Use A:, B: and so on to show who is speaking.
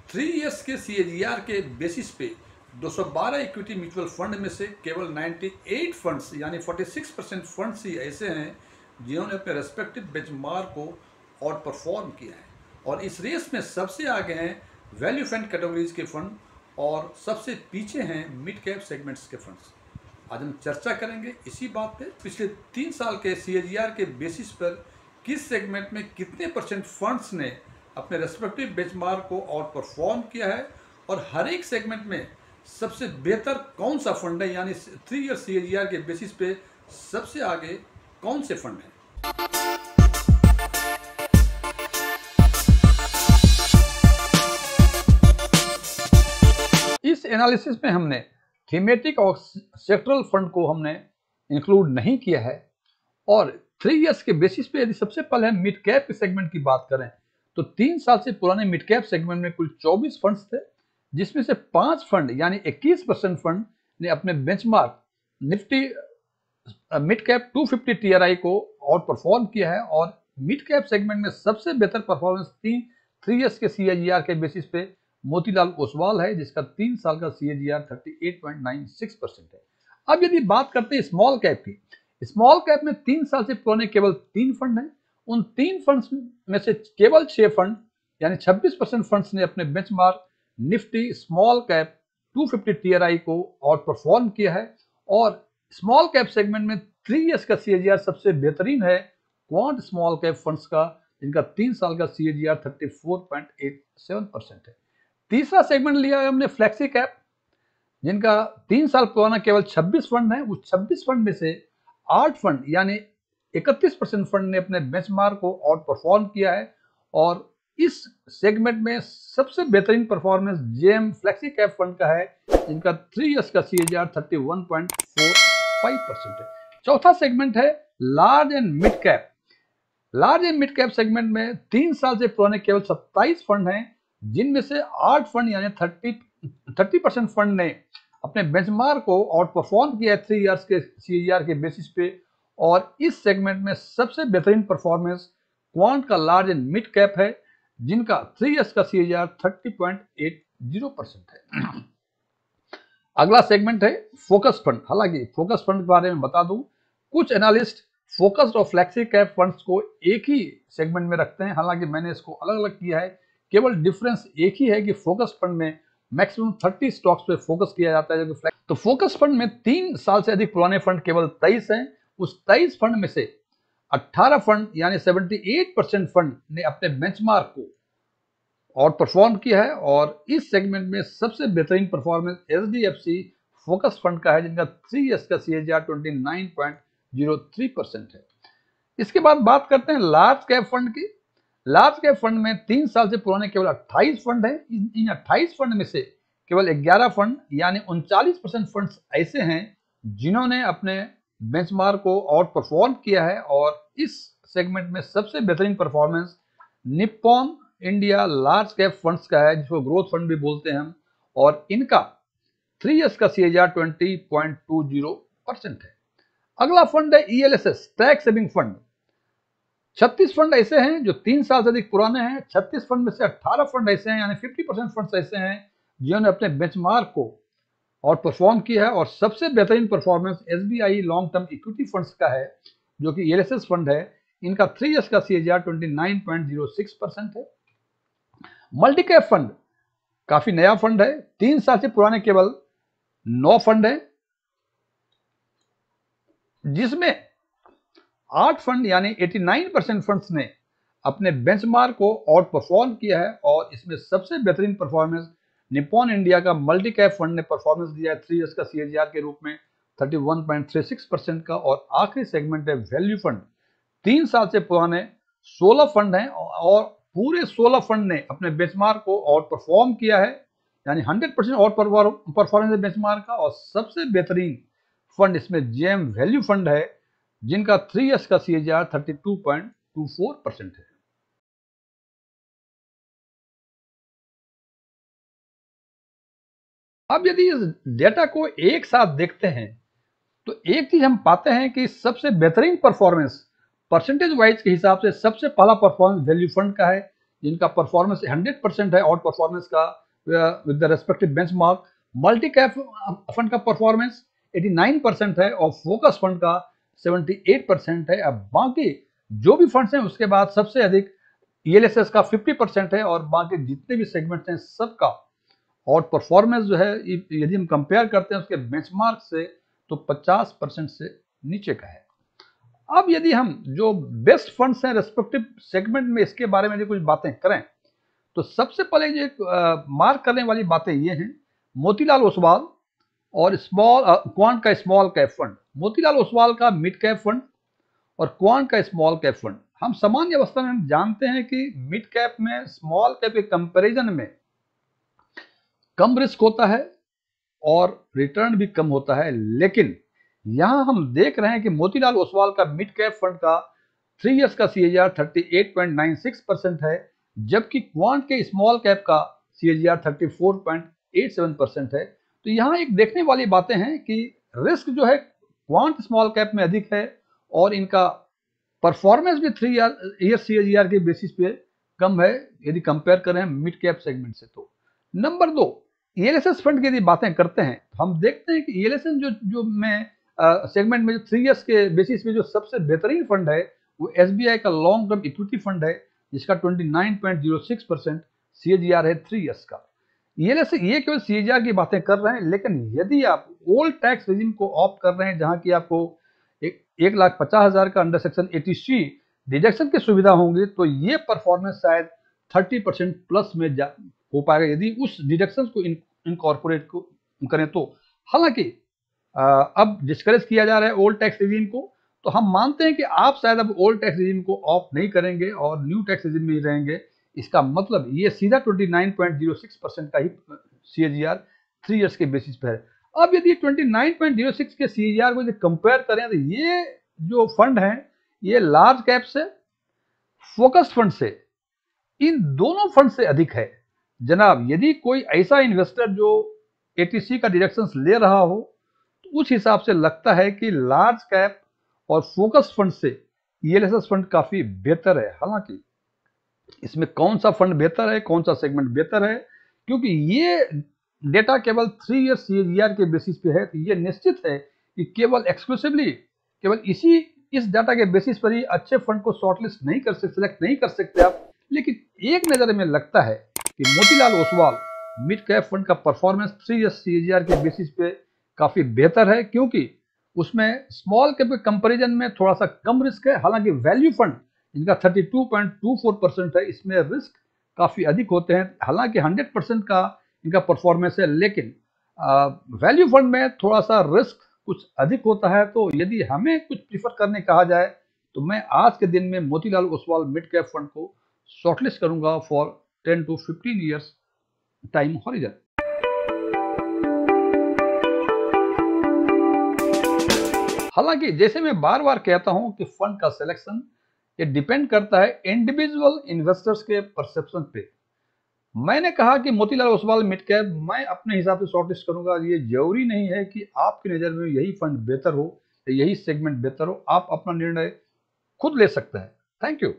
A: 3 years के CAGR के basis पे 212 इक्विटी म्यूचुअल फंड में से केवल 98 फंड्स यानी 46% फंड्स ही ऐसे हैं जिन्होंने अपने रेस्पेक्टिव बेंचमार्क को आउट परफॉर्म किया है। और इस रेस में सबसे आगे हैं वैल्यू फंड कैटेगरीज के फंड और सबसे पीछे हैं मिड कैप सेगमेंट्स के फंड्स। आज हम चर्चा करेंगे इसी बात पे पिछले 3 साल के CAGR के बेसिस पर किस सेगमेंट में कितने परसेंट फंड्स ने अपने रेस्पेक्टिव बेंचमार्क को आउट परफॉर्म किया है और हर एक सेगमेंट में सबसे बेहतर कौन सा फंड है, यानी 3 ईयर CAGR के बेसिस पे सबसे आगे कौन से फंड हैं। इस एनालिसिस में हमने थीमेटिक और सेक्टरल फंड को हमने इंक्लूड नहीं किया है और 3 इयर्स के बेसिस पे यदि सबसे पहले हम मिड कैप के सेगमेंट की बात करें तो 3 साल से पुराने मिड कैप सेगमेंट में कुल 24 फंड्स थे, जिसमें से 5 फंड यानी 21% फंड ने अपने benchmark Nifty mid cap 250 TRI को आउट परफॉर्म किया है। और मिड कैप सेगमेंट में सबसे बेहतर परफॉर्मेंस 3 इयर्स के CAGR के बेसिस पे मोतीलाल ओसवाल है, जिसका 3 साल का CAGR 38.96% है। अब यदि बात करते हैं स्मॉल कैप की, स्मॉल कैप में 3 साल से पुराने केवल 3 फंड हैं। उन 3 फंड्स में से केवल 6 फंड यानी 26% फंड्स ने अपने benchmark Nifty small cap 250 TRI को आउट परफॉर्म किया है। और स्मॉल कैप सेगमेंट में 3 इयर्स का CAGR सबसे बेहतरीन है क्वांट स्मॉल कैप फंड्स का, जिनका 3 साल का CAGR 34.87% है। तीसरा सेगमेंट लिया है हमने फ्लेक्सी कैप, जिनका 3 साल पुराना केवल 26 फंड है। उस 26 फंड में से 8 फंड यानी 31% फंड ने अपने बेंचमार्क को आउट परफॉर्म किया है। और इस सेगमेंट में सबसे बेहतरीन performance JM flexi cap fund का है, जिनका 3 इयर्स का CAGR 31.45% है। चौथा सेगमेंट है large and mid cap. Large and mid cap segment में 3 साल से पुराने केवल 27 फंड हैं, जिनमें से 8 फंड यानी 30% फंड ने अपने बेंचमार्क को आउट परफॉर्म किया है 3 इयर्स के CAGR के बेसिस पे। और इस सेगमेंट में सबसे बेहतरीन परफॉर्मेंस क्वांट का लार्ज एंड मिड कैप है, जिनका 3 इयर्स का CAGR 30.80% है। अगला सेगमेंट है फोकस फंड। हालांकि फोकस फंड के बारे में बता दूं, कुछ एनालिस्ट फोकस्ड और फ्लेक्सी कैप फंड्स को एक ही सेगमेंट में रखते हैं, हालांकि मैंने इसको अलग अलग किया है। केवल डिफरेंस एक ही है कि फोकस फंड में मैक्सिमम 30 स्टॉक्स पे फोकस किया जाता है, जबकि तो फोकस फंड में 3 साल से अधिक पुराने फंड केवल 23 हैं। उस 23 फंड में से 18 फंड यानी 78% फंड ने अपने बेंचमार्क को आउट परफॉर्म किया है। और इस सेगमेंट में सबसे बेहतरीन परफॉर्मेंस HDFC फोकस फंड का है, जिनका 3 इयर्स का CAGR 29.03% है। इसके बाद बात करते हैं लार्ज कैप फंड की। लार्ज कैप फंड में 3 साल से पुराने केवल 28 फंड है। इन 28 फंड में से केवल 11 फंड यानी 39% फंड्स ऐसे हैं जिन्होंने अपने बेंचमार्क को आउट परफॉर्म किया है। और इस सेगमेंट में सबसे बेहतरीन performance Nippon India large cap funds का है, जिसको ग्रोथ फंड भी बोलते हैं हम। और इनका 3 इयर्स का CAGR 20.20% है। अगला फंड है ELSS tax saving fund. 36 fund ऐसे हैं जो 3 साल से अधिक पुराने हैं। 36 फंड में से 18 फंड ऐसे हैं यानी 50% फंड्स ऐसे हैं जिन्होंने अपने बेंचमार्क को आउट परफॉर्म किया है। और सबसे बेहतरीन performance SBI long term equity funds का है, जो कि ELSS फंड है। इनका 3 इयर्स का CAGR 29.06% है। मल्टी कैप फंड काफी नया फंड है। 3 साल से पुराने केवल 9 फंड है, जिसमें 8 फंड यानी 89% फंड्स ने अपने बेंचमार्क को आउट परफॉर्म किया है। और इसमें सबसे बेहतरीन परफॉर्मेंस निप्पॉन इंडिया का मल्टी कैप फंड ने परफॉर्मेंस दिया है 3 इयर्स का CAGR के रूप में 31.36% का। और आखिरी सेगमेंट है वैल्यू फंड। 3 साल से पुराने 16 फंड हैं और पूरे 16 फंड ने अपने बेंचमार्क को आउट परफॉर्म किया है, यानी 100% आउट परफॉर्मेंस है बेंचमार्क का। और सबसे बेहतरीन फंड इसमें जेएम वैल्यू फंड है, जिनका 3 इयर्स का CAGR 32.24% है। अब यदि इस डेटा को एक साथ देखते हैं तो एक चीज हम पाते हैं कि सबसे बेहतरीन परफॉर्मेंस परसेंटेज वाइज के हिसाब से सबसे पहला परफॉर्मेंस वैल्यू फंड का है, जिनका परफॉर्मेंस 100% है आउट परफॉर्मेंस का with the respective benchmark. Multi cap fund का परफॉर्मेंस 89% है और फोकस फंड का 78% है। अब बाकी जो भी फंड्स हैं उसके बाद सबसे अधिक ईएलएसएस का 50% है और बाकी जितने भी सेगमेंट्स हैं सबका आउट परफॉर्मेंस जो है यदि हम कंपेयर करते हैं उसके बेंचमार्क से तो 50% से नीचे का है। अब यदि हम जो बेस्ट फंड्स हैं रेस्पेक्टिव सेगमेंट में इसके बारे में यदि कुछ बातें करें तो सबसे पहले जो मार्क करने वाली बातें ये हैं, मोतीलाल ओसवाल और क्वांट का small cap fund. Motilal Oswal का मिड कैप फंड और क्वांट का स्मॉल कैप फंड। हम सामान्य अवस्था में हम जानते हैं कि मिड कैप में स्मॉल कैप के कंपैरिजन में कम रिस्क होता है और रिटर्न भी कम होता है, लेकिन यहां हम देख रहे हैं कि मोतीलाल ओसवाल का मिड कैप फंड का 3 इयर्स का CAGR 38.96% है, जबकि क्वांट के स्मॉल कैप का CAGR 34.87% है। तो यहां एक देखने वाली बातें हैं कि रिस्क जो है क्वांट स्मॉल कैप में अधिक है और इनका परफॉर्मेंस भी 3 ईयर CAGR के बेसिस पे कम है यदि कंपेयर करें मिड कैप सेगमेंट से। तो नंबर 2, ईएलएसएस फंड की यदि बातें करते हैं तो हम देखते हैं कि ईएलएसएस जो मैं सेगमेंट में जो 3 इयर्स के बेसिस पे जो सबसे बेहतरीन फंड है वो एसबीआई का लॉन्ग टर्म इक्विटी फंड है, जिसका 29.06% CAGR है 3 इयर्स का। ईएलएसएस ये केवल CAGR की बातें कर रहे हैं, लेकिन यदि आप ओल्ड टैक्स रेजिम को ऑप्ट कर रहे हैं जहां की आपको 1,50,000 का अंडर सेक्शन 80C डिडक्शन की सुविधा होंगी तो ये परफॉर्मेंस शायद 30% प्लस में हो पाएगा यदि उस डिडक्शन को इनकॉर्पोरेट को करें तो। हालांकि अब डिस्करेज किया जा रहा है ओल्ड टैक्स रेजिम को, तो हम मानते हैं कि आप शायद अब ओल्ड टैक्स रेजिम को ऑप्ट नहीं करेंगे और न्यू टैक्स रेजिम में ही रहेंगे। इसका मतलब ये सीधा 29.06% का ही CAGR 3 इयर्स के बेसिस पर है। अब यदि 29.06 के CAGR को यदि कंपेयर करें तो ये जो फंड है ये लार्ज कैप से फोकस्ड फंड से इन दोनों फंड से अधिक है। जनाब यदि कोई ऐसा इन्वेस्टर जो ATC का डिडक्शंस ले रहा हो तो उस हिसाब से लगता है कि लार्ज कैप और फोकस फंड से ईएलएसएस फंड काफी बेहतर है। हालांकि इसमें कौन सा फंड बेहतर है, कौन सा सेगमेंट बेहतर है, क्योंकि ये डेटा केवल 3 ईयर CAGR के बेसिस पे है, तो ये निश्चित है कि केवल एक्सक्लूसिवली केवल इस डाटा के बेसिस पर ही अच्छे फंड को शॉर्टलिस्ट नहीं कर सकते, सिलेक्ट नहीं कर सकते आप। लेकिन एक नजर में लगता है कि Motilal Oswal mid cap fund का परफॉर्मेंस 3 ईयर CAGR के बेसिस पे काफी बेहतर है, क्योंकि उसमें स्मॉल कैप के कंपेरिजन में थोड़ा सा कम रिस्क है। हालांकि वैल्यू फंड इनका 32.24% है, इसमें रिस्क काफी अधिक होते हैं। हालांकि 100% का इनका परफॉर्मेंस है, लेकिन वैल्यू फंड में थोड़ा सा रिस्क कुछ अधिक होता है। तो यदि हमें कुछ प्रीफर करने कहा जाए तो मैं आज के दिन में Motilal Oswal mid cap fund को शॉर्टलिस्ट करूंगा for 10 to 15 years time horizon. हालांकि जैसे मैं बार बार कहता हूं कि फंड का सिलेक्शन ये डिपेंड करता है इंडिविजुअल इन्वेस्टर्स के परसेप्शन पे। मैंने कहा कि मोतीलाल ओसवाल मिड कैप मैं अपने हिसाब से शॉर्टलिस्ट करूंगा। ये जरूरी नहीं है कि आपकी नज़र में यही फंड बेहतर हो या यही सेगमेंट बेहतर हो, आप अपना निर्णय खुद ले सकते हैं। Thank you.